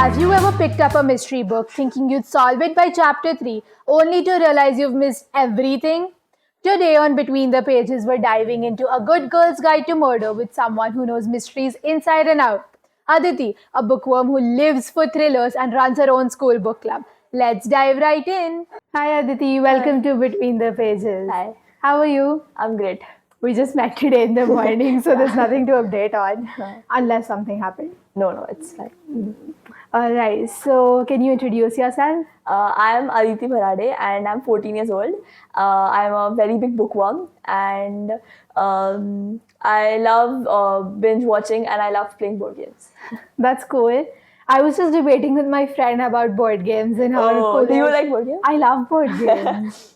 Have you ever picked up a mystery book thinking you'd solve it by chapter 3, only to realize you've missed everything? Today on Between the Pages, we're diving into A Good Girl's Guide to Murder with someone who knows mysteries inside and out. Aditi, a bookworm who lives for thrillers and runs her own school book club. Let's dive right in. Hi Aditi, welcome to Between the Pages. Hi. How are you? I'm great. We just met today in the morning, so there's nothing to update on unless something happened. No, it's fine. All right, so can you introduce yourself? I am Aditi Bharade and I'm 14 years old. I'm a very big bookworm and I love binge watching and I love playing board games. That's cool. I was just debating with my friend about board games and how cool do you like board games? I love board games.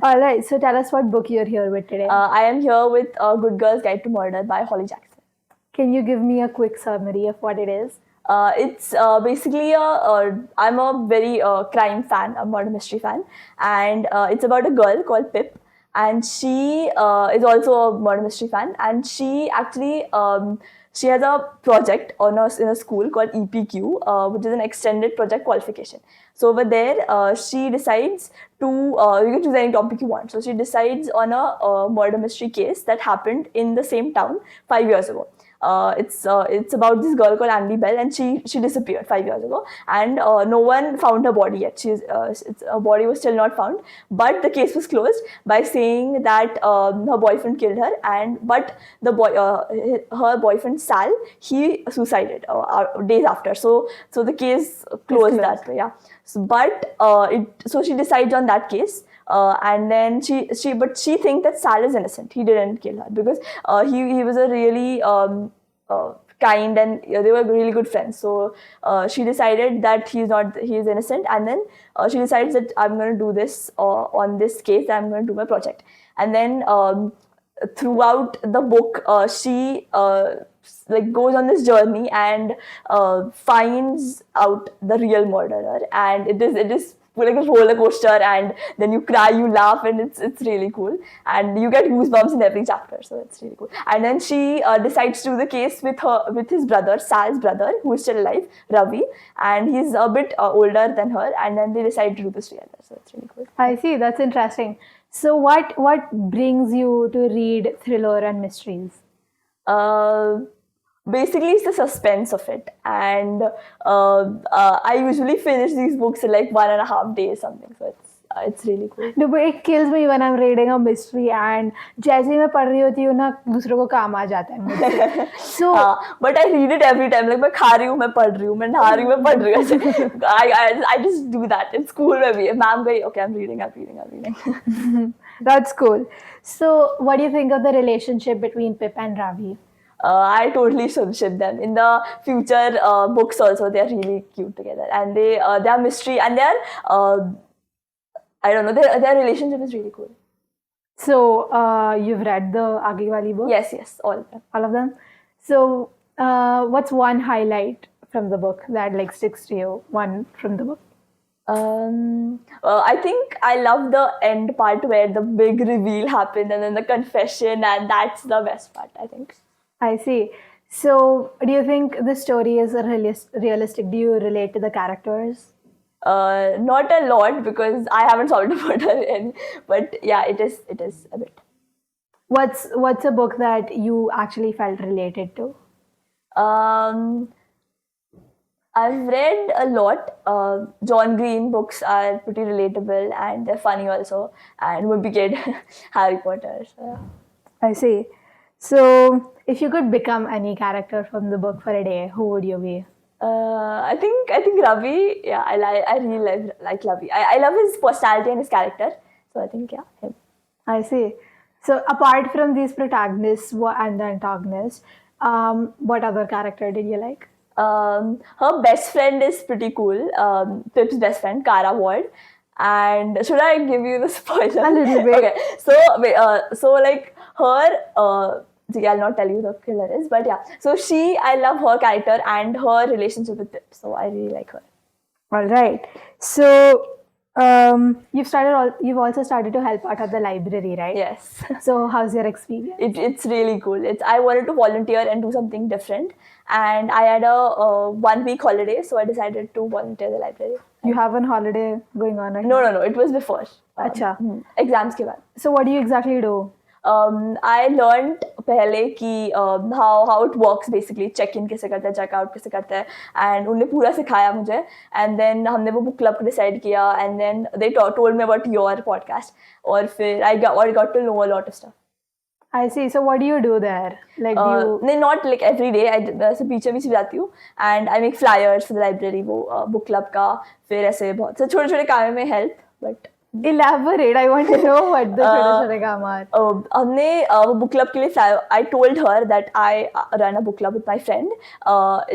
All right, so tell us what book you're here with today. I am here with A Good Girl's Guide to Murder by Holly Jackson. Can you give me a quick summary of what it is? It's basically I'm a very crime fan, a murder mystery fan, and it's about a girl called Pip, and she is also a murder mystery fan, and she actually she has a project in a school called EPQ, which is an extended project qualification. So over there, she decides to you can choose any topic you want. So she decides on a murder mystery case that happened in the same town 5 years ago. It's about this girl called Andy Bell, and she disappeared 5 years ago, and no one found her body yet. Her body was still not found, but the case was closed by saying that her boyfriend killed her, but her boyfriend Sal, he suicided days after. So the case closed that way. Yeah. So she decides on that case. And then she thinks that Sal is innocent. He didn't kill her because he was a really kind, and they were really good friends. So she decided that he is innocent, and then she decides that I'm going to do this on this case. I'm going to do my project, and then throughout the book, she goes on this journey and finds out the real murderer, and it is like a roller coaster, and then you cry, you laugh, and it's really cool, and you get goosebumps in every chapter, so it's really cool. And then she decides to do the case with his brother, Sal's brother, who is still alive, Ravi, and he's a bit older than her, and then they decide to do this together, so it's really cool. I see, that's interesting. So what brings you to read thriller and mysteries? Basically, it's the suspense of it, and I usually finish these books in like 1.5 days, something. So it's really cool. No, but it kills me when I'm reading a mystery and जैसे ही मैं पढ़ रही होती हूँ ना, दूसरों को काम आ जाता है मुझसे. So, but I read it every time. Like मैं खा रही हूँ, मैं पढ़ रही हूँ, मैं नहा रही हूँ, मैं पढ़ रही हूँ. I just do that in school में भी. Ma'am गई, okay, I'm reading. That's cool. So, what do you think of the relationship between Pip and Ravi? I totally should ship them. In the future books also, they are really cute together, and they are mystery, and they are I don't know, their relationship is really cool. So you've read the Aage Wali book? Yes, all of them. All of them. So what's one highlight from the book that like sticks to you? One from the book. I think I love the end part where the big reveal happened, and then the confession, and that's the best part, I think. I see. So, do you think the story is realistic? Do you relate to the characters? Not a lot, because I haven't solved a murder, but yeah, it is a bit. What's a book that you actually felt related to? I've read a lot. John Green books are pretty relatable, and they're funny also, and Wimpy Kid, Harry Potter. So. I see. So, if you could become any character from the book for a day, who would you be? I think Ravi. Yeah, I really like Ravi. I love his personality and his character. So I think him. I see. So apart from these protagonists and the antagonists, what other character did you like? Her best friend is pretty cool. Pip's best friend, Kara Ward. And should I give you the spoiler? A little bit. Okay. So like her. I'll not tell you the killer is, but yeah. So I love her character and her relationship with Pip. So I really like her. All right. So You've also started to help out at the library, right? Yes. So how's your experience? It's really cool. I wanted to volunteer and do something different, and I had a 1 week holiday, so I decided to volunteer at the library. You have a holiday going on right No, now? no, no. It was before. अच्छा. Exams के बाद. So what do you exactly do? I learned पहले कि how it works basically, check in कैसे करते हैं, check out कैसे करते हैं, and उन्होंने पूरा सिखाया मुझे, and then हमने वो book club decide किया, and then they told me about your podcast, और फिर I got to know a lot of stuff. I see. So what do you do there? Like do you? नहीं, not like every day. ऐसे बीच बीच जाती हूँ, and I make flyers for the library, वो book club का, फिर ऐसे बहुत से छोटे छोटे काम में help, but Elaborate. I want to know what the छोटे-छोटे काम are. हमने वो book club के लिए flyer. I told her that I run a book club with my friend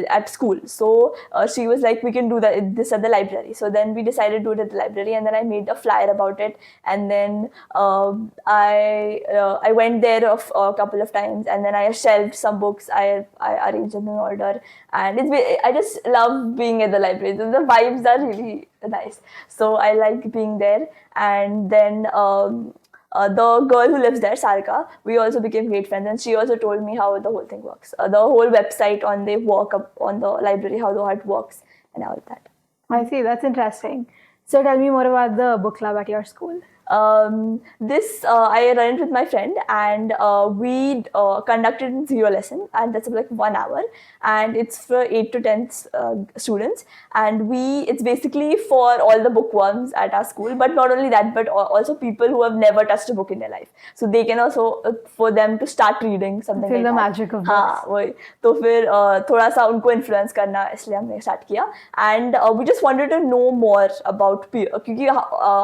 at school. So she was like, we can do this at the library. So then we decided to do it at the library, and then I made a flyer about it. And then I went there a couple of times, and then I shelved some books. I arranged them in order, and I just love being at the library. The vibes are really nice. So I like being there. And then the girl who lives there, Sarika, we also became great friends, and she also told me how the whole thing works. The whole website on the library, how it works, and all that. I see. That's interesting. So tell me more about the book club at your school. I ran it with my friend, and we conducted 0 lesson, and that's like 1 hour, and it's for 8 to 10 students, and it's basically for all the bookworms at our school, but not only that, but also people who have never touched a book in their life, so they can also for them to start reading something. Feel like the that. magic of books. हाँ वही तो फिर थोड़ा सा उनको influence करना इसलिए हमने स्टार्ट किया, and we just wanted to know more about क्योंकि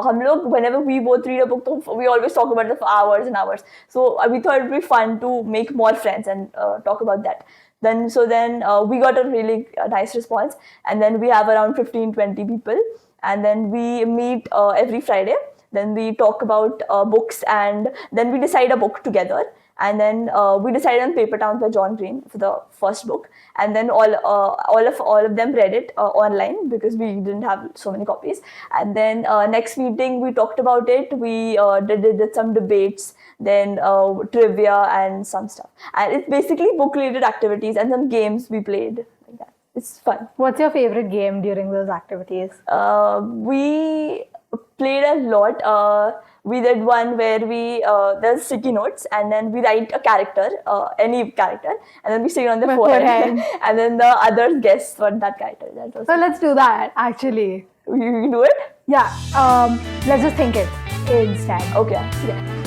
हम लोग whenever we both read a book, we always talk about it for hours and hours. So we thought it would be fun to make more friends and talk about that. Then we got a really nice response, and then we have around 15-20 people, and then we meet every Friday. Then we talk about books, and then we decide a book together. And then we decided on Paper Towns by John Green for the first book, and then all of them read it online because we didn't have so many copies. And then next meeting we talked about it. We did some debates, then trivia and some stuff. And it's basically book-related activities and some games we played like that. It's fun. What's your favorite game during those activities? We played a lot. We did one where there's sticky notes, and then we write a character, any character, and then we stick it on the forehead, and then the others guess what that character is. So let's do that, actually. You do it? Yeah, let's just think it instead. Okay. Yeah.